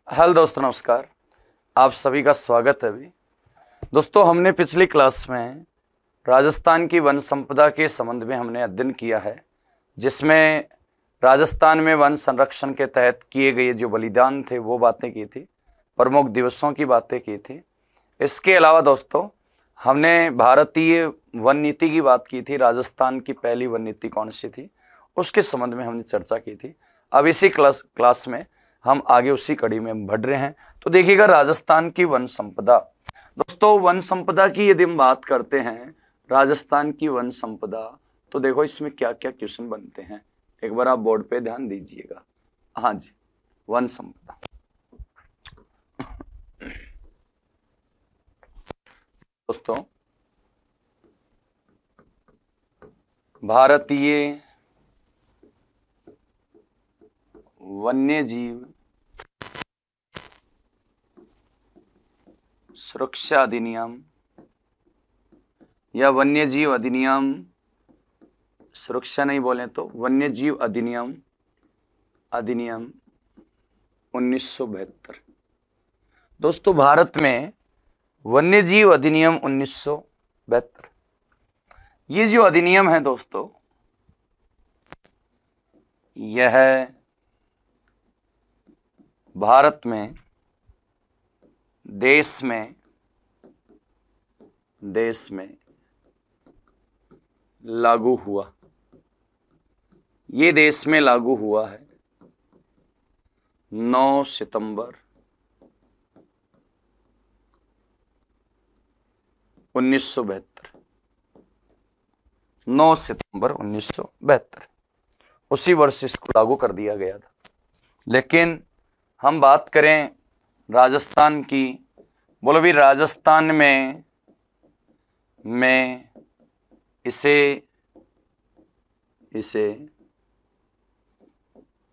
Hello दोस्तों, नमस्कार। आप सभी का स्वागत है। अभी दोस्तों, हमने पिछली क्लास में राजस्थान की वन संपदा के संबंध में हमने अध्ययन किया है, जिसमें राजस्थान में वन संरक्षण के तहत किए गए जो बलिदान थे वो बातें की थी, प्रमुख दिवसों की बातें की थी। इसके अलावा दोस्तों, हमने भारतीय वन नीति की बात की थी। राजस्थान की पहली वन नीति कौन सी थी, उसके संबंध में हमने चर्चा की थी। अब इसी क्लास में हम आगे उसी कड़ी में बढ़ रहे हैं। तो देखिएगा, राजस्थान की वन संपदा। दोस्तों, वन संपदा की यदि हम बात करते हैं, राजस्थान की वन संपदा, तो देखो इसमें क्या क्या क्वेश्चन बनते हैं। एक बार आप बोर्ड पे ध्यान दीजिएगा। हाँ जी, वन संपदा। दोस्तों, भारतीय वन्य जीव सुरक्षा अधिनियम या वन्य जीव अधिनियम, सुरक्षा नहीं बोले तो वन्य जीव अधिनियम 1972। दोस्तों, भारत में वन्य जीव अधिनियम 1972, ये जो अधिनियम है दोस्तों, यह भारत में देश में लागू हुआ। ये देश में लागू हुआ है 9 सितंबर 1972। 9 सितंबर 1972 उसी वर्ष इसको लागू कर दिया गया था। लेकिन हम बात करें राजस्थान की, बोलो भी राजस्थान में इसे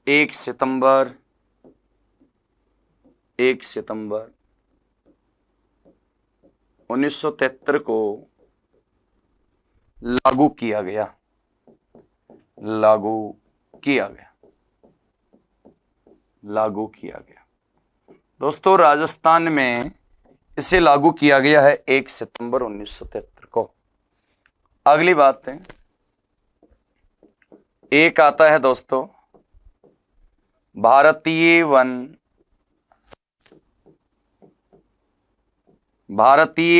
1 सितंबर 1973 को लागू किया गया। दोस्तों, राजस्थान में इसे लागू किया गया है 1 सितंबर 1973 को। अगली बात है, एक आता है दोस्तों भारतीय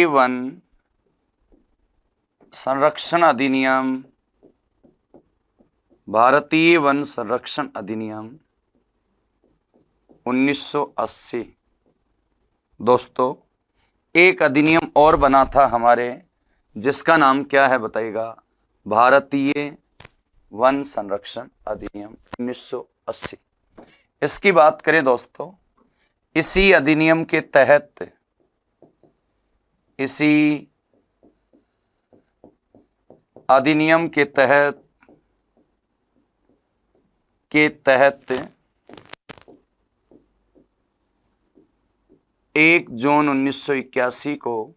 वन संरक्षण अधिनियम, भारतीय वन संरक्षण अधिनियम 1980। दोस्तों, एक अधिनियम और बना था हमारे, जिसका नाम क्या है बताइएगा? भारतीय वन संरक्षण अधिनियम 1980। इसकी बात करें दोस्तों, इसी अधिनियम के तहत के तहत 1 जून 1981 को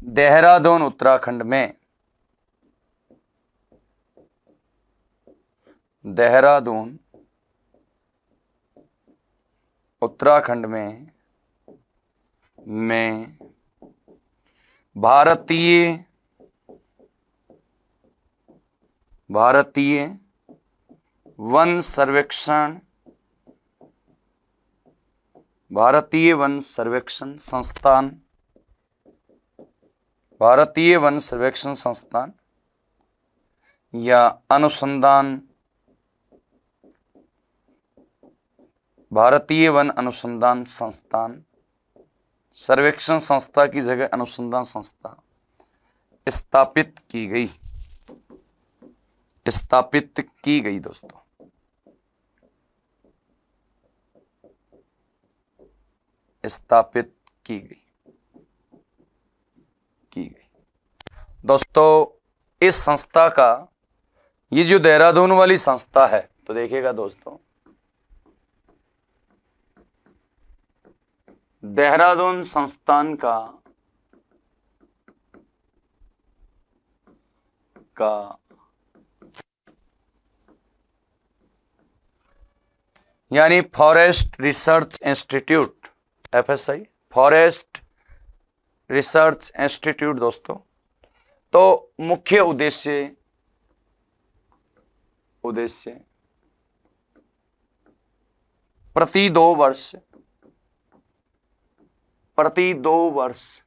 देहरादून उत्तराखंड में भारतीय वन सर्वेक्षण संस्थान या भारतीय वन अनुसंधान संस्थान, सर्वेक्षण संस्था की जगह अनुसंधान संस्था स्थापित की गई दोस्तों। स्थापित की गई दोस्तों। इस संस्था का, ये जो देहरादून वाली संस्था है, तो देखिएगा दोस्तों, देहरादून संस्थान का यानी forest research institute, FSI, forest research institute दोस्तों। तो मुख्य उद्देश्य प्रति 2 वर्ष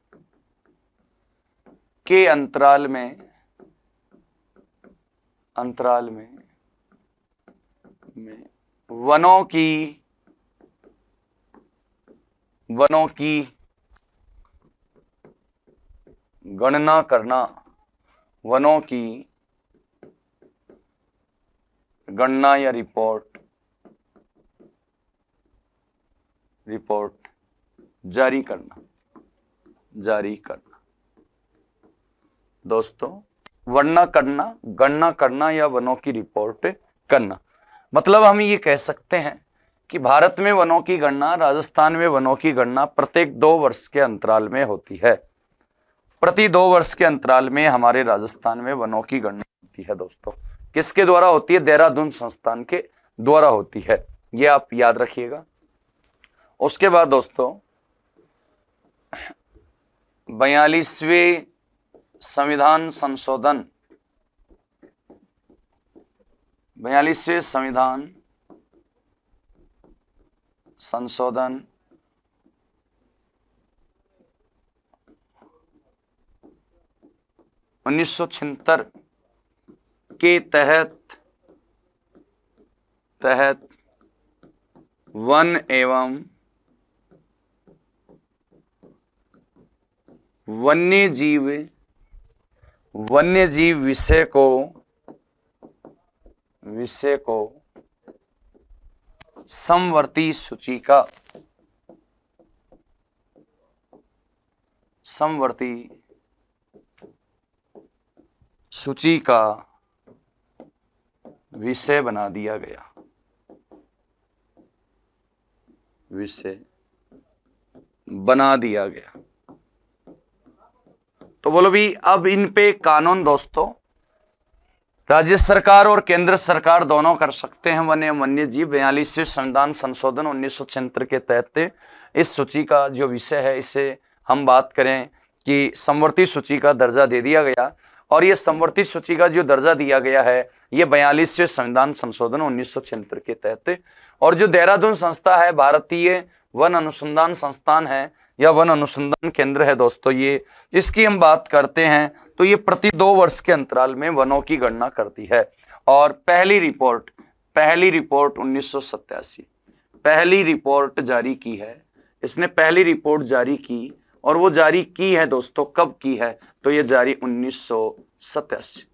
के अंतराल में वनों की गणना करना, वनों की गणना या रिपोर्ट जारी करना दोस्तों। गणना करना या वनों की रिपोर्ट करना, मतलब हम ये कह सकते हैं कि भारत में वनों की गणना, राजस्थान में वनों की गणना प्रत्येक 2 वर्ष के अंतराल में होती है। प्रति 2 वर्ष के अंतराल में हमारे राजस्थान में वनों की गणना होती है दोस्तों। किसके द्वारा होती है? देहरादून संस्थान के द्वारा होती है, ये आप याद रखिएगा। उसके बाद दोस्तों 42वें संविधान संशोधन, 42वें संविधान संशोधन 1976 के तहत वन एवं वन्यजीव विषय को समवर्ती सूची का विषय बना दिया गया। तो बोलो भी, अब इन पे कानून दोस्तों राज्य सरकार और केंद्र सरकार दोनों कर सकते हैं। वन्यजीव 42वें संविधान संशोधन 1976 के तहत इस सूची का जो विषय है, इसे हम बात करें कि समवर्ती सूची का दर्जा दे दिया गया। और ये समवर्ती सूची का जो दर्जा दिया गया है, ये 42वें संविधान संशोधन 1976 के तहत। और जो देहरादून संस्था है, भारतीय वन अनुसंधान संस्थान है या वन अनुसंधान केंद्र है दोस्तों, ये इसकी हम बात करते हैं तो ये प्रति 2 वर्ष के अंतराल में वनों की गणना करती है। और पहली रिपोर्ट 1987 पहली रिपोर्ट जारी की है इसने, पहली रिपोर्ट जारी की। और वो जारी की है दोस्तों, कब की है? तो ये जारी 1987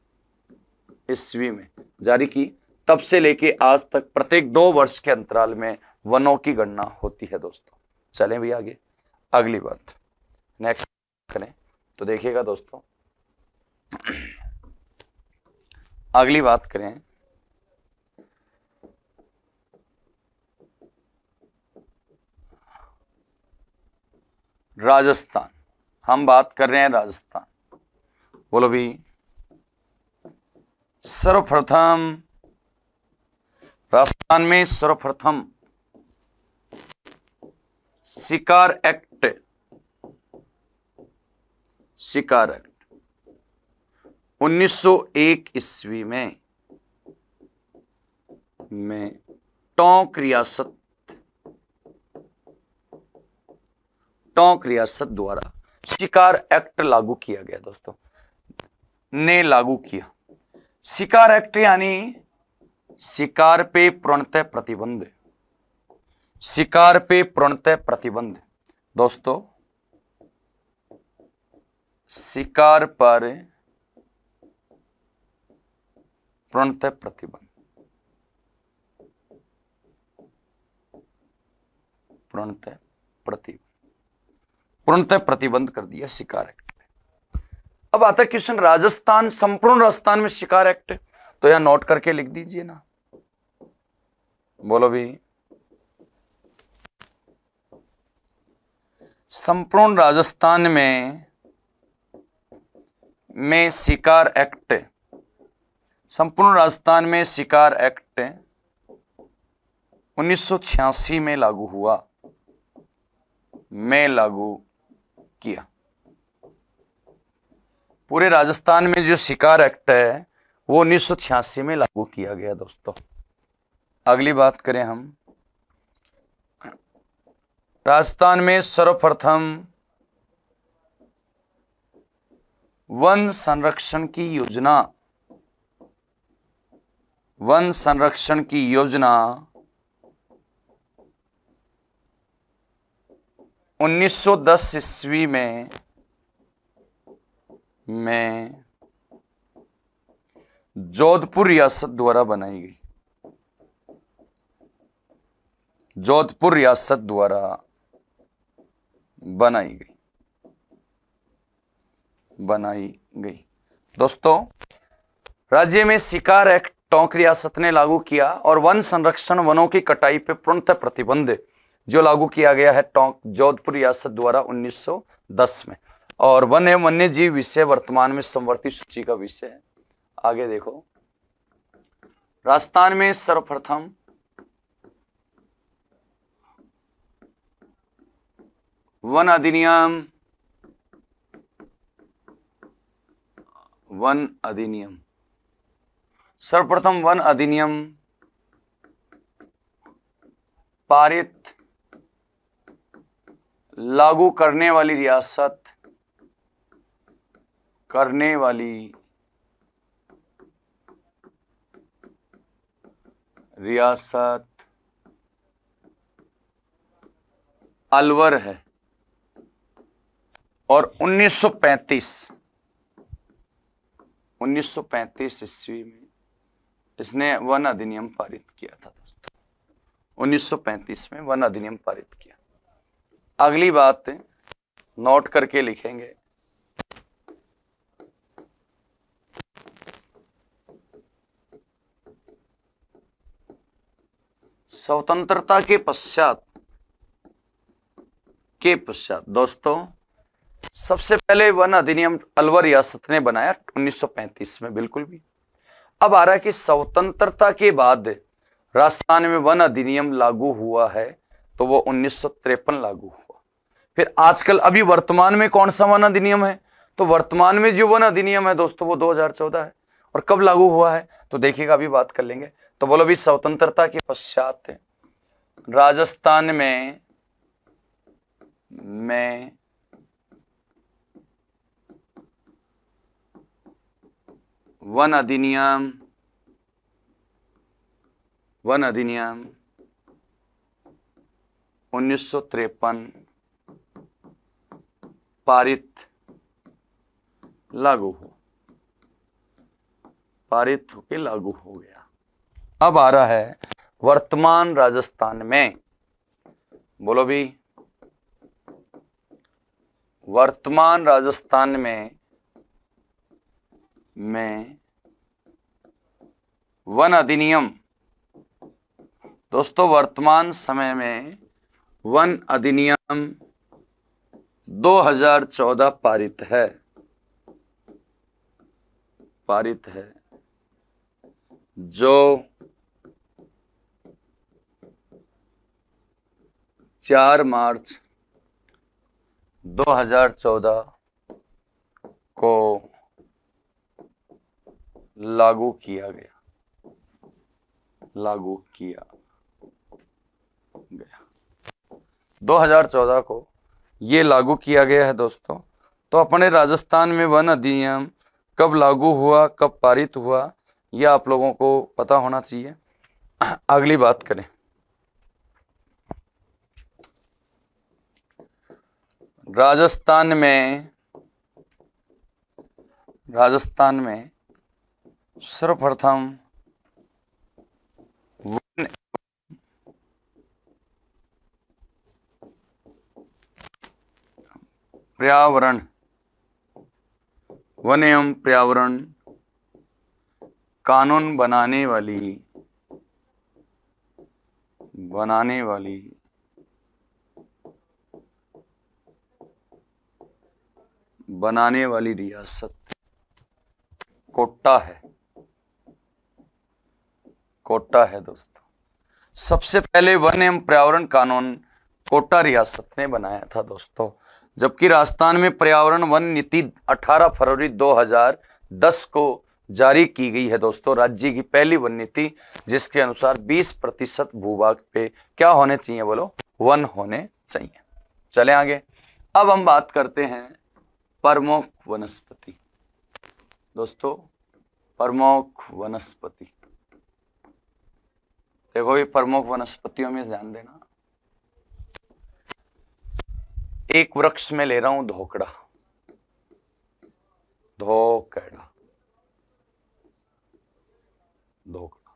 ईस्वी में जारी की। तब से लेके आज तक प्रत्येक 2 वर्ष के अंतराल में वनों की गणना होती है दोस्तों। चलें भी आगे, अगली बात नेक्स्ट करें तो देखिएगा दोस्तों, अगली बात करें राजस्थान। हम बात कर रहे हैं राजस्थान। बोलो भी, सर्वप्रथम राजस्थान में सर्वप्रथम शिकार एक्ट 1901 ईस्वी में टोंक रियासत द्वारा शिकार एक्ट लागू किया गया दोस्तों, ने लागू किया। शिकार एक्ट यानी शिकार पे पूर्णतः प्रतिबंध। शिकार पे पूर्णतः प्रतिबंध दोस्तों, शिकार पर पूर्णतः प्रतिबंध, पूर्णतः प्रतिबंध कर दिया शिकार एक्ट। अब आता क्वेश्चन, राजस्थान, संपूर्ण राजस्थान में शिकार एक्ट, तो यहां नोट करके लिख दीजिए ना। बोलो भी, संपूर्ण राजस्थान में शिकार एक्ट, संपूर्ण राजस्थान में शिकार एक्ट 1986 में लागू हुआ, में लागू किया। पूरे राजस्थान में जो शिकार एक्ट है वो 1986 में लागू किया गया दोस्तों। अगली बात करें हम, राजस्थान में सर्वप्रथम वन संरक्षण की योजना, वन संरक्षण की योजना 1910 ईस्वी में जोधपुर रियासत द्वारा बनाई गई, जोधपुर रियासत द्वारा बनाई गई। दोस्तों, राज्य में शिकार एक्ट टोंक रियासत ने लागू किया और वन संरक्षण, वनों की कटाई पर पूर्णतः प्रतिबंध जो लागू किया गया है टोंक जोधपुर रियासत द्वारा 1910 में। और वन एवं वन्य जीव विषय वर्तमान में समवर्ती सूची का विषय है। आगे देखो, राजस्थान में सर्वप्रथम वन अधिनियम, सर्वप्रथम वन अधिनियम पारित लागू करने वाली रियासत, अलवर है। और 1935 ईस्वी में इसने वन अधिनियम पारित किया था दोस्तों। 1935 में वन अधिनियम पारित किया। अगली बात नोट करके लिखेंगे, स्वतंत्रता के पश्चात दोस्तों सबसे पहले वन अधिनियम अलवर रियासत ने बनाया 1935 में, बिल्कुल भी। अब आ रहा है कि स्वतंत्रता के बाद राजस्थान में वन अधिनियम लागू हुआ है तो वो 1953 लागू हुआ। फिर आजकल अभी वर्तमान में कौन सा वन अधिनियम है, तो वर्तमान में जो वन अधिनियम है दोस्तों वो 2014 है। और कब लागू हुआ है तो देखिएगा, अभी बात कर लेंगे। तो बोलो भी, स्वतंत्रता के पश्चात राजस्थान में वन अधिनियम 1953 पारित होके लागू हो गया। अब आ रहा है वर्तमान राजस्थान में, बोलो भी, वर्तमान राजस्थान में वन अधिनियम, दोस्तों वर्तमान समय में वन अधिनियम 2014 पारित है, जो 4 मार्च 2014 को लागू किया गया। 2014 को ये लागू किया गया है दोस्तों। तो अपने राजस्थान में वन अधिनियम कब लागू हुआ, कब पारित हुआ, यह आप लोगों को पता होना चाहिए। अगली बात करें, राजस्थान में सर्वप्रथम वन एवं पर्यावरण कानून बनाने वाली रियासत कोटा है दोस्तों। सबसे पहले वन एवं पर्यावरण कानून कोटा रियासत ने बनाया था दोस्तों, जबकि राजस्थान में पर्यावरण वन नीति 18 फरवरी 2010 को जारी की गई है दोस्तों, राज्य की पहली वन नीति, जिसके अनुसार 20% भूभाग पे क्या होने चाहिए बोलो, वन होने चाहिए। चले आगे। अब हम बात करते हैं प्रमुख वनस्पति। दोस्तों प्रमुख वनस्पति, देखो ये प्रमुख वनस्पतियों में ध्यान देना। एक वृक्ष में ले रहा हूं धोकड़ा, धोकड़ा, धोकड़ा,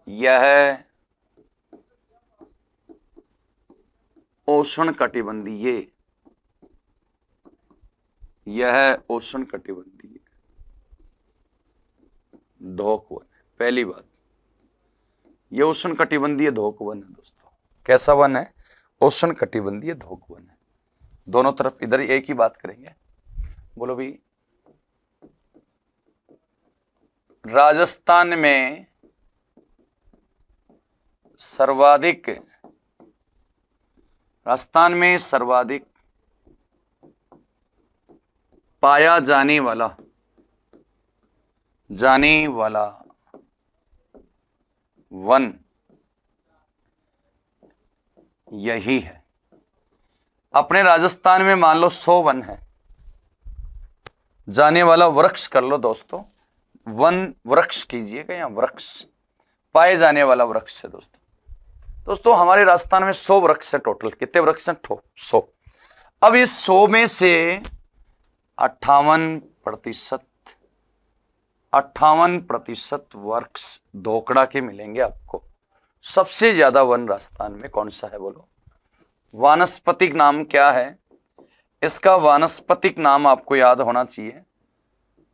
यह उष्णकटिबंधीय, यह उष्णकटिबंधीय धोक वन है। पहली बात, यह उष्णकटिबंधीय धोक वन है दोस्तों। कैसा वन है? उष्णकटिबंधीय धोक वन है। दोनों तरफ इधर एक ही बात करेंगे, बोलो भी। राजस्थान में सर्वाधिक, राजस्थान में सर्वाधिक पाया जाने वाला वन यही है। अपने राजस्थान में मान लो 100 वन है, जाने वाला वृक्ष कर लो दोस्तों, वन वृक्ष कीजिएगा, या वृक्ष पाए जाने वाला वृक्ष है दोस्तों। दोस्तों हमारे राजस्थान में 100 वृक्ष है टोटल। कितने वृक्ष हैं? 100। अब इस 100 में से 58% वृक्ष धोकड़ा के मिलेंगे आपको। सबसे ज्यादा वन राजस्थान में कौन सा है बोलो? वानस्पतिक नाम क्या है इसका? वानस्पतिक नाम आपको याद होना चाहिए।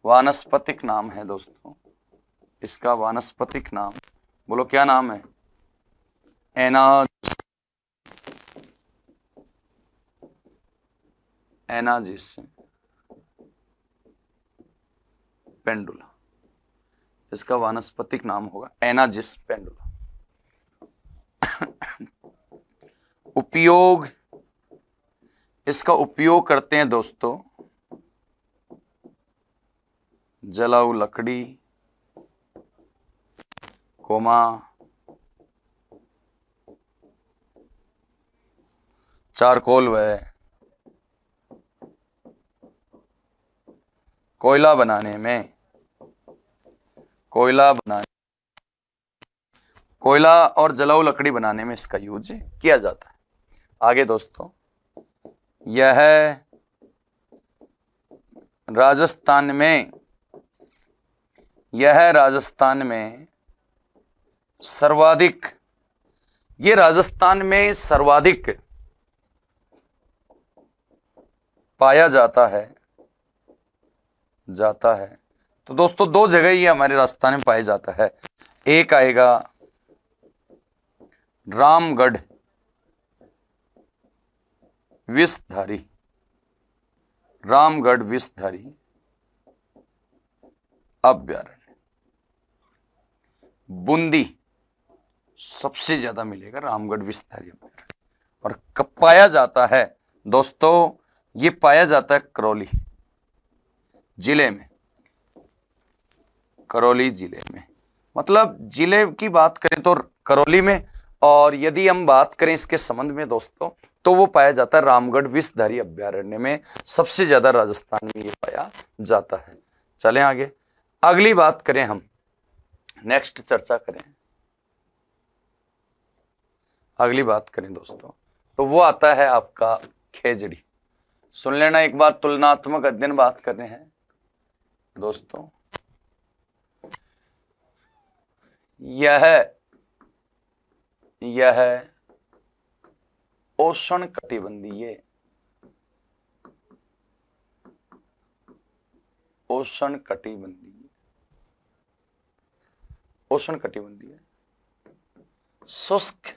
वानस्पतिक नाम है दोस्तों इसका, वानस्पतिक नाम बोलो, क्या नाम है? एनाजिस पेंडुला, इसका वानस्पतिक नाम होगा एनाजिस पेंडुला। उपयोग, इसका उपयोग करते हैं दोस्तों जलाऊ लकड़ी, कोमा, चारकोल व कोयला बनाने में, कोयला और जलाऊ लकड़ी बनाने में इसका यूज किया जाता है। आगे दोस्तों, यह राजस्थान में सर्वाधिक, ये राजस्थान में सर्वाधिक पाया जाता है। तो दोस्तों 2 जगह ये हमारे राजस्थान में पाया जाता है। एक आएगा रामगढ़ विषधारी, रामगढ़ विषधारी अभ्यारण्य। बूंदी सबसे ज्यादा मिलेगा रामगढ़ विषधारी अभ्यारण्य। और कब पाया जाता है दोस्तों? ये पाया जाता है करौली जिले में, करौली जिले में, मतलब जिले की बात करें तो करौली में, और यदि हम बात करें इसके संबंध में दोस्तों तो वो पाया जाता है रामगढ़ विषधारी अभ्यारण्य में। सबसे ज्यादा राजस्थान में ये पाया जाता है। चलें आगे, अगली बात करें हम, नेक्स्ट चर्चा करें, अगली बात करें दोस्तों तो वो आता है आपका खेजड़ी। सुन लेना एक बार, तुलनात्मक अध्ययन बात कर रहे हैं दोस्तों। यह उष्णकटिबंधीय, उष्णकटिबंधीय शुष्क,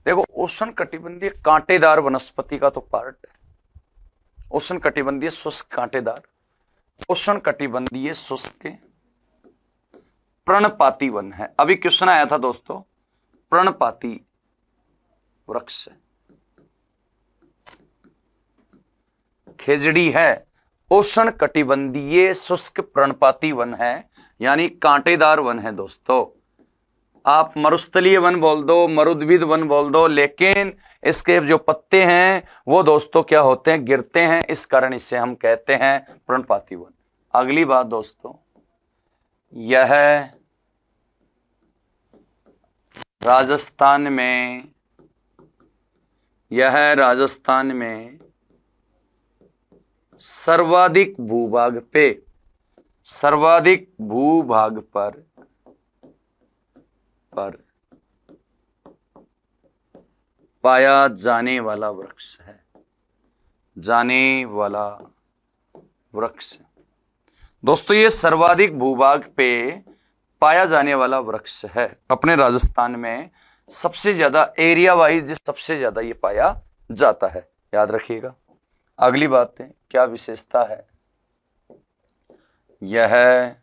देखो उष्णकटिबंधीय कांटेदार वनस्पति का तो पार्ट है। उष्णकटिबंधीय शुष्क कांटेदार, उष्णकटिबंधीय शुष्क पर्णपाती वन है। अभी क्वेश्चन आया था दोस्तों, पर्णपाती वृक्ष। खेजड़ी है उष्ण कटिबंधीय शुष्क पर्णपाती वन है, यानी कांटेदार वन है दोस्तों। आप मरुस्थलीय वन बोल दो, मरुद्भिद वन बोल दो, लेकिन इसके जो पत्ते हैं वो दोस्तों क्या होते हैं, गिरते हैं, इस कारण इसे हम कहते हैं पर्णपाती वन। अगली बात दोस्तों, यह राजस्थान में सर्वाधिक भूभाग पर पाया जाने वाला वृक्ष है। दोस्तों ये सर्वाधिक भूभाग पे पाया जाने वाला वृक्ष है। अपने राजस्थान में सबसे ज्यादा एरिया वाइज सबसे ज्यादा ये पाया जाता है, याद रखिएगा। अगली बात है, क्या विशेषता है, यह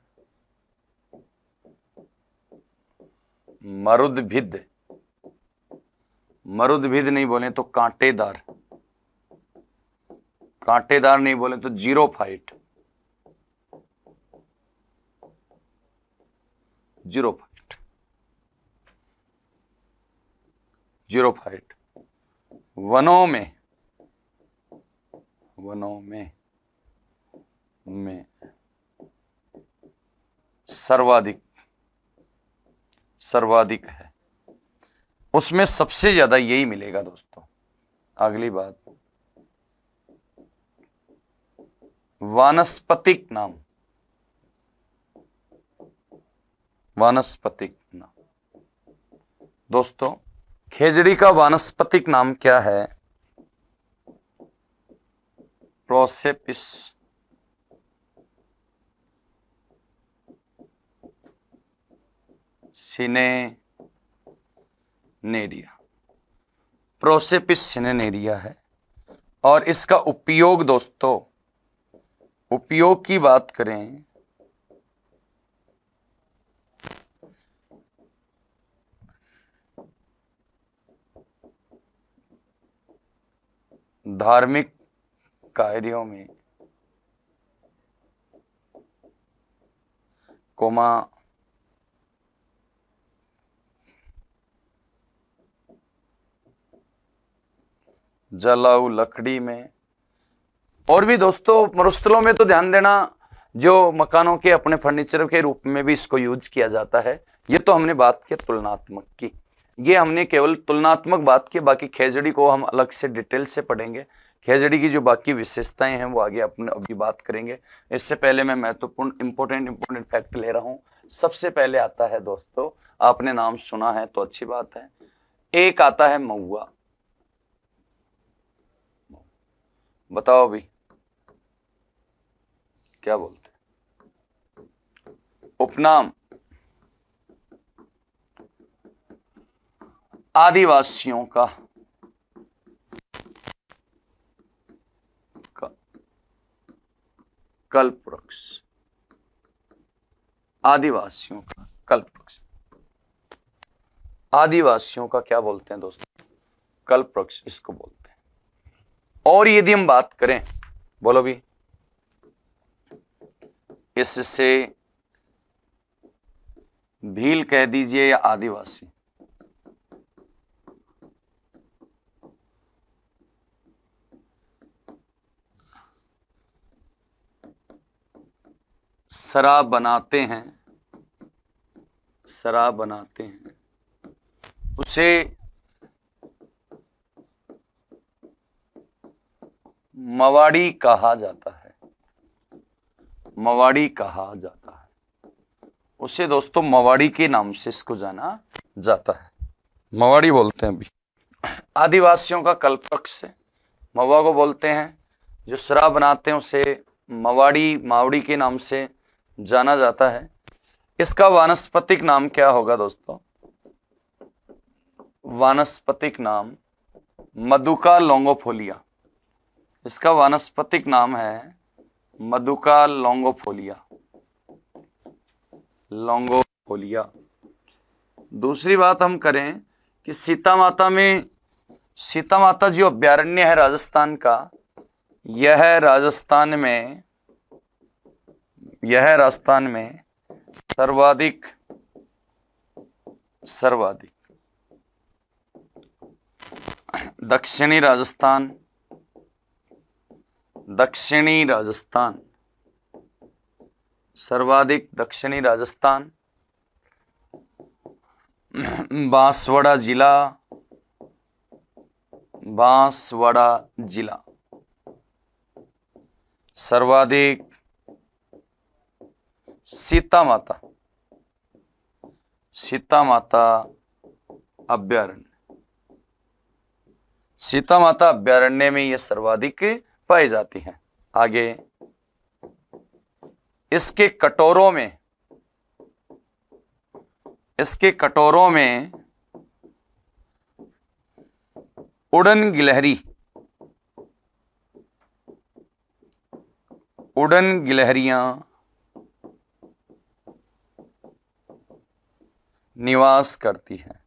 मरुद्भिद नहीं बोले तो कांटेदार नहीं बोले तो जीरोफाइट वनों में सर्वाधिक है, उसमें सबसे ज्यादा यही मिलेगा दोस्तों। अगली बात, वानस्पतिक नाम। दोस्तों खेजड़ी का वानस्पतिक नाम क्या है, प्रोसेपिस सिनेनेरिया है। और इसका उपयोग दोस्तों, उपयोग की बात करें धार्मिक कार्यों में, जलाऊ लकड़ी में, और भी दोस्तों मरुस्थलों में तो ध्यान देना, जो मकानों के अपने फर्नीचर के रूप में भी इसको यूज किया जाता है। ये तो हमने बात की तुलनात्मक की, ये हमने केवल तुलनात्मक बात की, बाकी खेजड़ी को हम अलग से डिटेल से पढ़ेंगे। खेजड़ी की जो बाकी विशेषताएं हैं वो आगे अपने अभी बात करेंगे। इससे पहले मैं महत्वपूर्ण इंपॉर्टेंट फैक्ट ले रहा हूं। सबसे पहले आता है दोस्तों, आपने नाम सुना है तो अच्छी बात है, एक आता है महुआ। बताओ अभी क्या बोलते हैं, उपनाम आदिवासियों का कल्पवृक्ष। आदिवासियों का कल्पवृक्ष, आदिवासियों का क्या बोलते हैं दोस्तों, कल्पवृक्ष इसको बोलते हैं। और यदि हम बात करें, बोलो भी, इससे भील कह दीजिए या आदिवासी, शराब बनाते हैं, उसे मवाड़ी कहा जाता है, उसे दोस्तों मवाड़ी के नाम से इसको जाना जाता है, मवाड़ी बोलते हैं। अभी आदिवासियों का कल्पवृक्ष महुआ को बोलते हैं, जो शराब बनाते हैं उसे मावड़ी के नाम से जाना जाता है। इसका वानस्पतिक नाम क्या होगा दोस्तों, वानस्पतिक नाम मधुका लॉन्गोफोलिया। इसका वानस्पतिक नाम है मधुका लॉन्गोफोलिया, फोलिया। दूसरी बात हम करें कि सीता माता जो अभ्यारण्य है राजस्थान का, यह राजस्थान में सर्वाधिक दक्षिणी राजस्थान सर्वाधिक दक्षिणी राजस्थान, बांसवाड़ा जिला सर्वाधिक सीता माता अभ्यारण्य में यह सर्वाधिक पाई जाती है। आगे इसके कटोरों में उड़न गिलहरियां निवास करती हैं।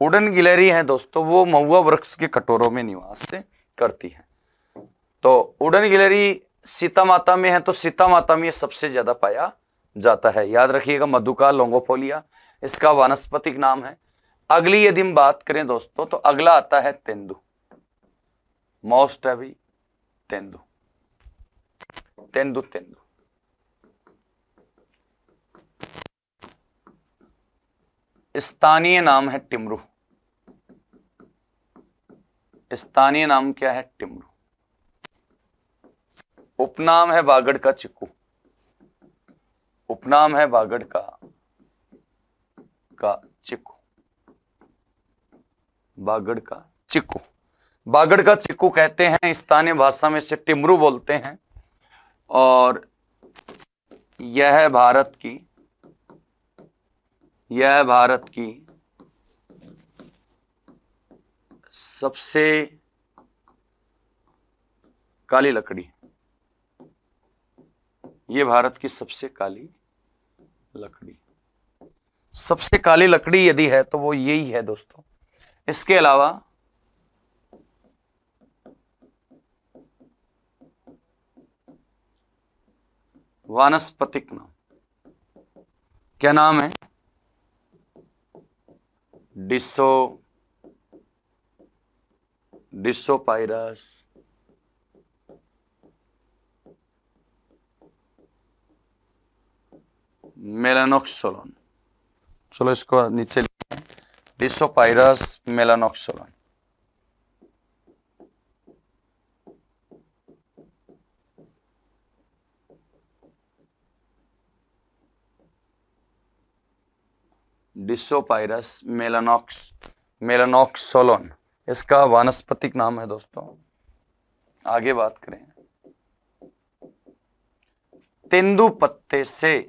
उड़न गिलहरी है दोस्तों, वो महुआ वृक्ष के कटोरों में निवास करती है। तो उड़न गिलहरी सीता माता में है, तो सीता माता में सबसे ज्यादा पाया जाता है। याद रखिएगा, मधुका लोंगोफोलिया इसका वानस्पतिक नाम है। अगली यदि हम बात करें दोस्तों, तो अगला आता है तेंदु। मोस्ट है भाई तेंदु। स्थानीय नाम है टिमरू। स्थानीय नाम क्या है? टिमरू। उपनाम है बागड़ का चिक्कू। बागड़ का चिक्कू कहते हैं, स्थानीय भाषा में से टिमरू बोलते हैं। और यह भारत की सबसे काली लकड़ी। सबसे काली लकड़ी यदि है तो वो यही है दोस्तों। इसके अलावा वानस्पतिक नाम क्या नाम है? डिसोपाइरस मेलानोक्सोलन। चलो इसको नीचे लिखते हैं, डिसोपाइरस मेलानोक्सोलन। डिसोपाइरस मेलानोक्सोलन इसका वानस्पतिक नाम है दोस्तों। आगे बात करें, तेंदु पत्ते से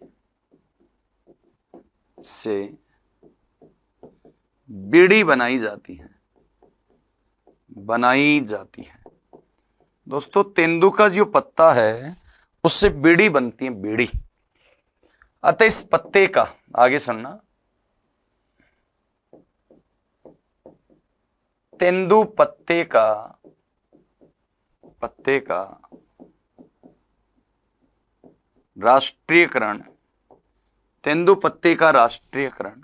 बीड़ी बनाई जाती है। दोस्तों तेंदु का जो पत्ता है उससे बीड़ी बनती है, बीड़ी। अतः इस पत्ते का, आगे सुनना, तेंदु पत्ते का राष्ट्रीयकरण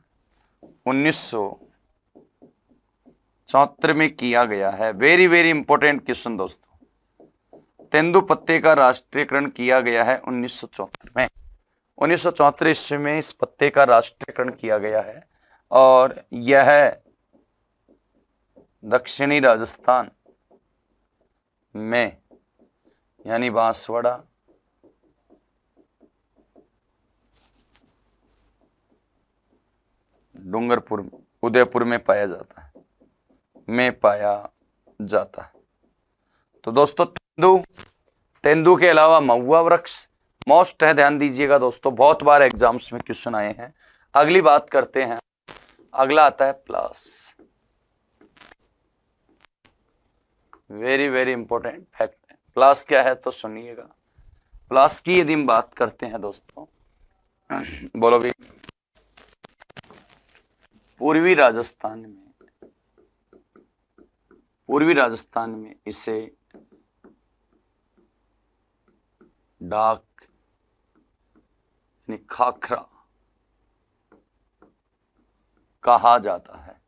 1974 में किया गया है। वेरी वेरी इंपॉर्टेंट क्वेश्चन दोस्तों। तेंदु पत्ते का राष्ट्रीयकरण किया गया है 1974 में। 1974 ईस्वी में इस पत्ते का राष्ट्रीयकरण किया गया है और यह दक्षिणी राजस्थान में यानी बांसवाड़ा, डूंगरपुर, उदयपुर में पाया जाता है। तो दोस्तों तेंदु के अलावा महुआ वृक्ष मोस्ट है, ध्यान दीजिएगा दोस्तों, बहुत बार एग्जाम्स में क्वेश्चन आए हैं। अगली बात करते हैं, अगला आता है प्लास। वेरी वेरी इंपॉर्टेंट फैक्ट है। प्लास क्या है तो सुनिएगा। प्लास की यदि हम बात करते हैं दोस्तों, बोलो भी, पूर्वी राजस्थान में इसे डाक यानी खाखरा कहा जाता है।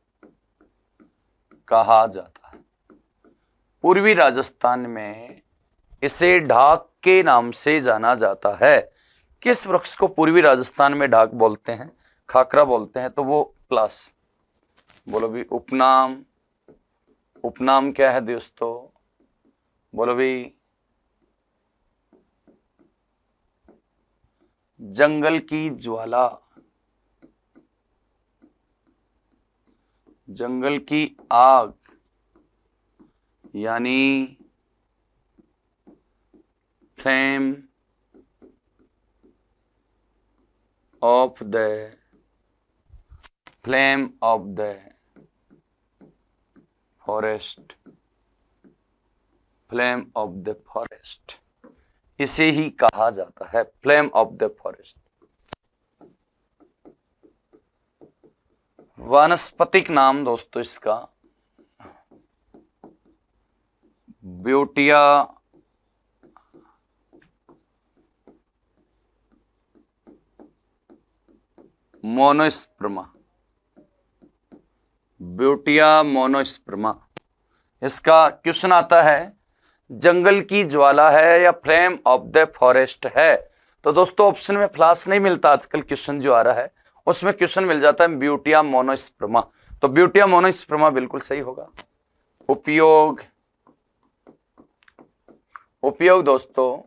पूर्वी राजस्थान में इसे ढाक के नाम से जाना जाता है। किस वृक्ष को पूर्वी राजस्थान में ढाक बोलते हैं, खाखरा बोलते हैं? तो वो प्लास। बोलो भी उपनाम क्या है दोस्तों? बोलो भी, जंगल की ज्वाला, जंगल की आग, यानी flame of the forest, flame of the forest, इसे ही कहा जाता है फ्लेम ऑफ द फॉरेस्ट। वानस्पतिक नाम दोस्तों इसका ब्यूटिया मोनोस्पर्मा, इसका क्वेश्चन आता है जंगल की ज्वाला है या फ्लेम ऑफ द फॉरेस्ट है। तो दोस्तों ऑप्शन में फ्लास नहीं मिलता, आजकल क्वेश्चन जो आ रहा है उसमें क्वेश्चन मिल जाता है ब्यूटिया मोनोस्पर्मा। तो ब्यूटिया मोनोस्पर्मा बिल्कुल सही होगा। उपयोग दोस्तों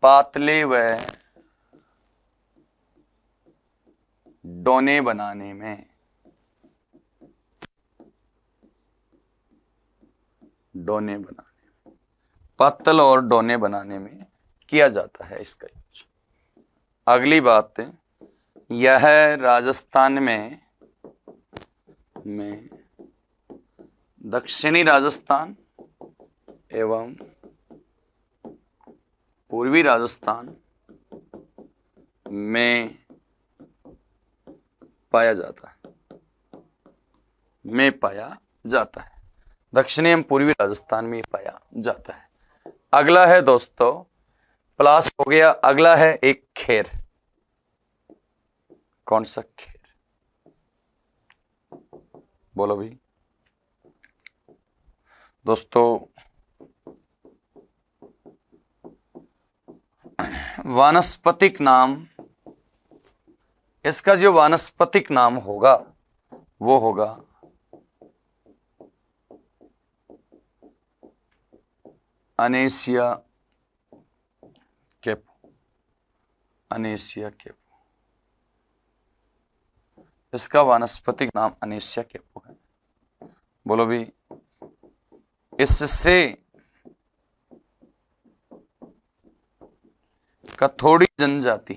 पातले व डोने बनाने में, पत्तल और डोने बनाने में किया जाता है इसका यूज। अगली बात, यह राजस्थान में दक्षिणी राजस्थान एवं पूर्वी राजस्थान में पाया जाता है। दक्षिणी एवं पूर्वी राजस्थान में पाया जाता है। अगला है दोस्तों, प्लास हो गया, अगला है एक खेर। कौन सा खेर? बोलो भी दोस्तों, वानस्पतिक नाम, इसका जो वानस्पतिक नाम होगा वो होगा अनेसिया कैपो। इसका वानस्पतिक नाम अनेसिया कैपो है। बोलो भी, इससे कथोड़ी जनजाति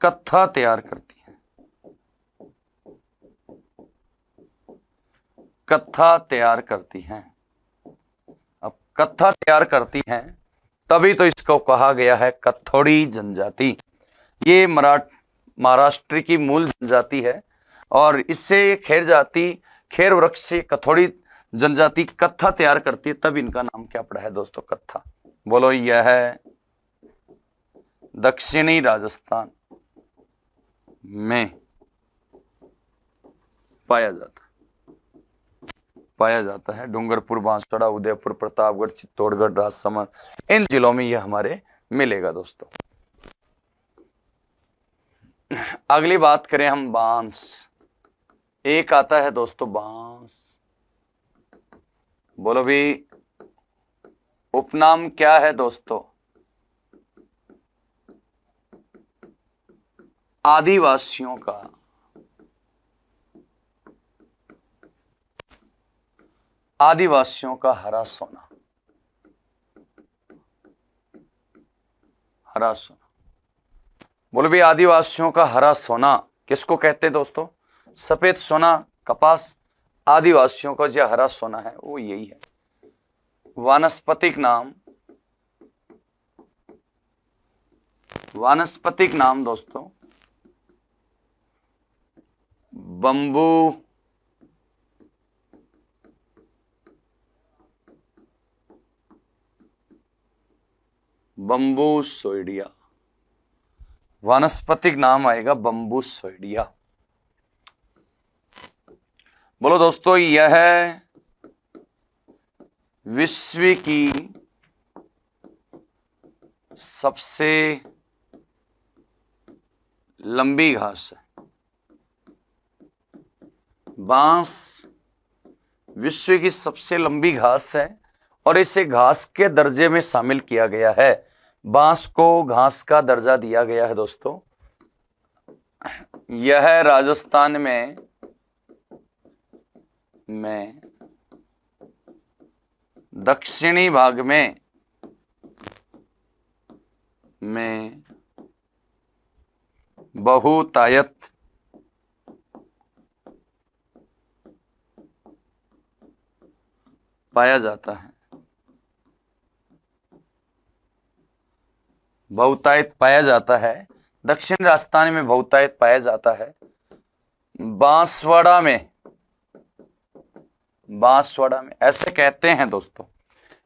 कत्था तैयार करती हैं। अब कत्था तैयार करती हैं तभी तो इसको कहा गया है कथोड़ी जनजाति। ये महाराष्ट्र की मूल जनजाति है और इससे खेर वृक्ष से कथोड़ी जनजाति कत्था तैयार करती है, तब इनका नाम क्या पड़ा है दोस्तों? कत्था। बोलो, यह है दक्षिणी राजस्थान में पाया जाता है। डूंगरपुर, बांसवाड़ा, उदयपुर, प्रतापगढ़, चित्तौड़गढ़, राजसमंद, इन जिलों में यह हमारे मिलेगा दोस्तों। अगली बात करें हम बांस। एक आता है दोस्तों बांस। बोलो भी, उपनाम क्या है दोस्तों? आदिवासियों का हरा सोना। बोलो भी, आदिवासियों का हरा सोना किसको कहते हैं दोस्तों? सफेद सोना कपास आदिवासियों का जो हरा सोना है वो यही है। वानस्पतिक नाम दोस्तों बंबू बम्बूसोइडिया। वानस्पतिक नाम आएगा बम्बूसोइडिया। बोलो दोस्तों, यह विश्व की सबसे लंबी घास है। बांस विश्व की सबसे लंबी घास है और इसे घास के दर्जे में शामिल किया गया है। बांस को घास का दर्जा दिया गया है दोस्तों। यह राजस्थान में दक्षिणी भाग में बहुतायत पाया जाता है। बहुतायत पाया जाता है। दक्षिण राजस्थान में बहुतायत पाया जाता है। बांसवाड़ा में ऐसे कहते हैं दोस्तों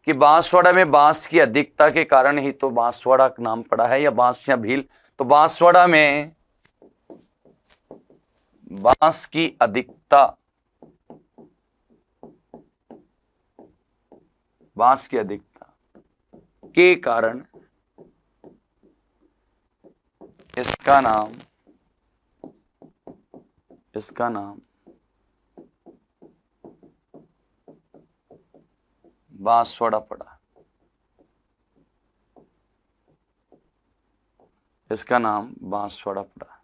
कि बांसवाड़ा में बांस की अधिकता के कारण ही तो बांसवाड़ा नाम पड़ा है, या बांस या भील। तो बांसवाड़ा में बांस की अधिकता के कारण इसका नाम बांसवाड़ा पड़ा। इसका नाम बांसवाड़ा पड़ा।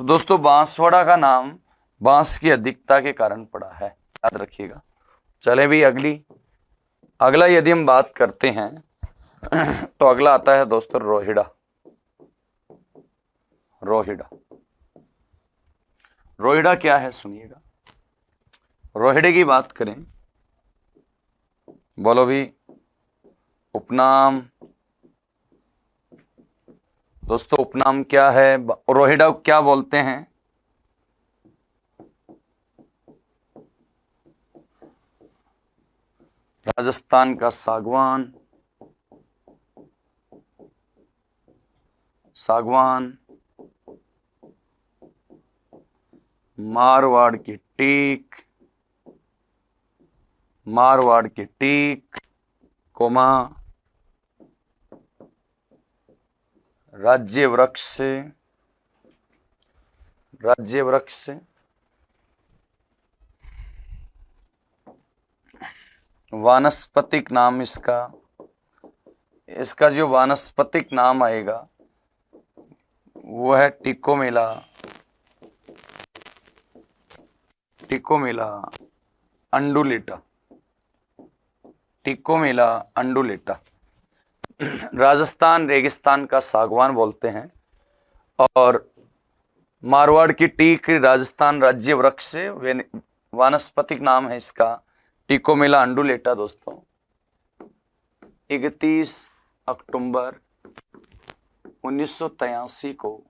तो दोस्तों, बांसवाड़ा का नाम बांस की अधिकता के कारण पड़ा है, याद रखिएगा। चले भी अगला यदि हम बात करते हैं तो अगला आता है दोस्तों रोहिड़ा। रोहिड़ा क्या है सुनिएगा। रोहिड़े की बात करें, बोलो भी उपनाम। दोस्तों उपनाम क्या है, रोहिड़ा क्या बोलते हैं? राजस्थान का सागवान, मारवाड़ की टीक, कोमा राज्य वृक्ष वानस्पतिक नाम इसका जो वानस्पतिक नाम आएगा वो है टिकोमेला अंडुलेटा। राजस्थान रेगिस्तान का सागवान बोलते हैं और मारवाड़ की टीक राजस्थान राज्य वृक्ष से वानस्पतिक नाम है इसका टिकोमेला अंडुलेटा। दोस्तों 31 अक्टूबर 1983 को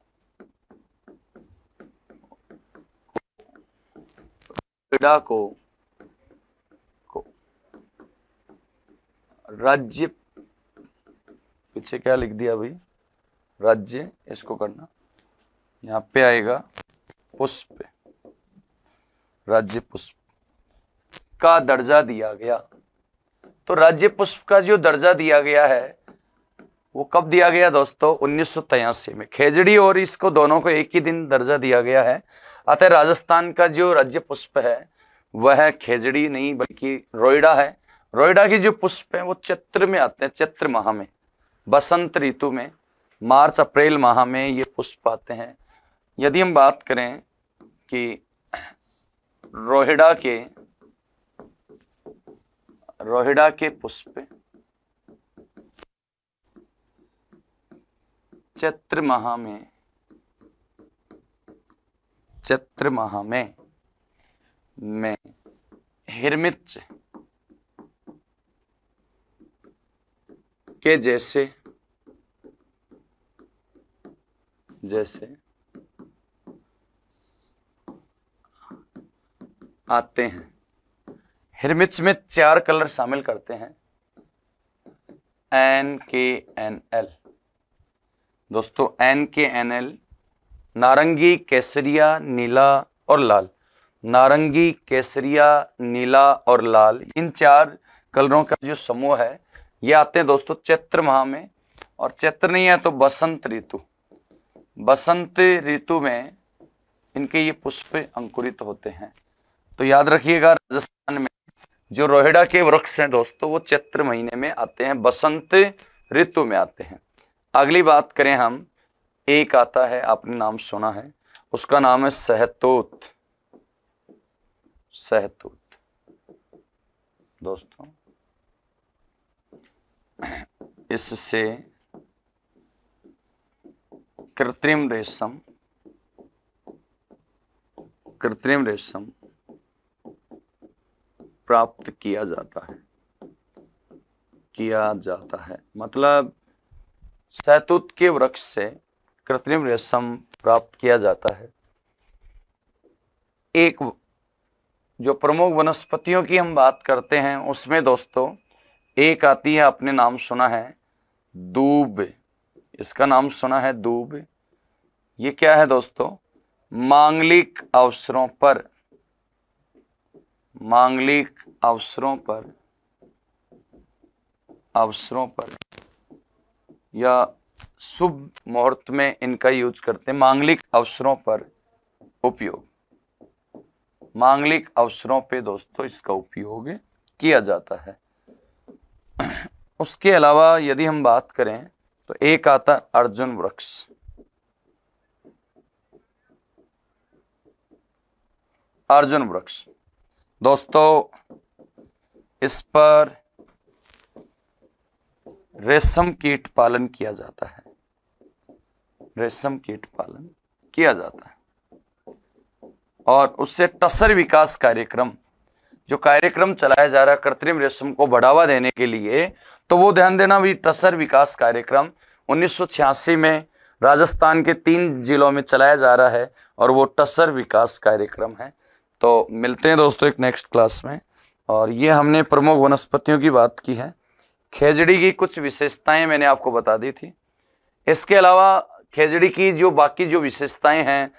राज्य, पीछे क्या लिख दिया भाई, राज्य, इसको करना, यहाँ पे आएगा पुष्प, राज्य पुष्प का दर्जा दिया गया। तो राज्य पुष्प का जो दर्जा दिया गया है वो कब दिया गया दोस्तों? 1983 में। खेजड़ी और इसको दोनों को एक ही दिन दर्जा दिया गया है। अतः राजस्थान का जो राज्य पुष्प है वह खेजड़ी नहीं बल्कि रोइडा है। रोइडा की जो पुष्प है वो चैत्र में आते हैं, चैत्र माह में, बसंत ऋतु में, मार्च अप्रैल माह में ये पुष्प आते हैं। यदि हम बात करें कि रोहिड़ा के पुष्प चैत्र माह में में हिरमिच के जैसे आते हैं। हिरमिच में 4 कलर शामिल करते हैं, NKNL। दोस्तों NKNL नारंगी, केसरिया, नीला और लाल। नारंगी, केसरिया, नीला और लाल, इन 4 कलरों का जो समूह है ये आते हैं दोस्तों चैत्र माह में। और चैत्र नहीं है तो बसंत ऋतु। बसंत ऋतु में इनके ये पुष्प अंकुरित होते हैं। तो याद रखिएगा, राजस्थान में जो रोहिड़ा के वृक्ष हैं दोस्तों वो चैत्र महीने में आते हैं, बसंत ऋतु में आते हैं। अगली बात करें हम, एक आता है, आपने नाम सुना है, उसका नाम है सहतूत। सहतूत दोस्तों इससे कृत्रिम रेशम प्राप्त किया जाता है। मतलब सहतूत के वृक्ष से कृत्रिम रेशम प्राप्त किया जाता है। एक जो प्रमुख वनस्पतियों की हम बात करते हैं उसमें दोस्तों एक आती है, आपने नाम सुना है, दूब। इसका नाम सुना है दूब। ये क्या है दोस्तों? मांगलिक अवसरों पर या शुभ मुहूर्त में इनका यूज करते हैं। मांगलिक अवसरों पर उपयोग, मांगलिक अवसरों पे दोस्तों इसका उपयोग किया जाता है। उसके अलावा यदि हम बात करें तो एक आता अर्जुन वृक्ष। अर्जुन वृक्ष दोस्तों इस पर रेशम कीट पालन किया जाता है। रेशम कीट पालन किया जाता है और उससे टसर विकास कार्यक्रम, जो कार्यक्रम चलाया जा रहा है कृत्रिम रेशम को बढ़ावा देने के लिए, तो वो ध्यान देना भी टसर विकास कार्यक्रम 1986 में राजस्थान के 3 जिलों में चलाया जा रहा है और वो टसर विकास कार्यक्रम है। तो मिलते हैं दोस्तों एक नेक्स्ट क्लास में। और ये हमने प्रमुख वनस्पतियों की बात की है। खेजड़ी की कुछ विशेषताएं मैंने आपको बता दी थी। इसके अलावा खेजड़ी की जो बाकी जो विशेषताएं हैं,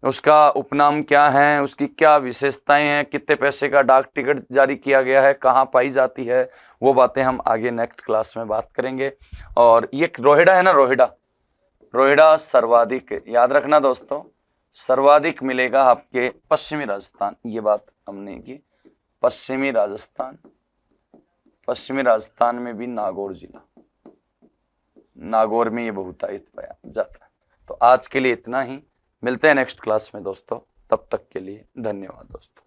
उसका उपनाम क्या है, उसकी क्या विशेषताएं हैं, कितने पैसे का डाक टिकट जारी किया गया है, कहाँ पाई जाती है, वो बातें हम आगे नेक्स्ट क्लास में बात करेंगे। और ये रोहिड़ा है ना, रोहिड़ा सर्वाधिक, याद रखना दोस्तों, सर्वाधिक मिलेगा आपके पश्चिमी राजस्थान। ये बात हमने की, पश्चिमी राजस्थान में भी नागौर जिला, नागौर में ये बहुतायत पाया जाता है। तो आज के लिए इतना ही, मिलते हैं नेक्स्ट क्लास में दोस्तों, तब तक के लिए धन्यवाद दोस्तों।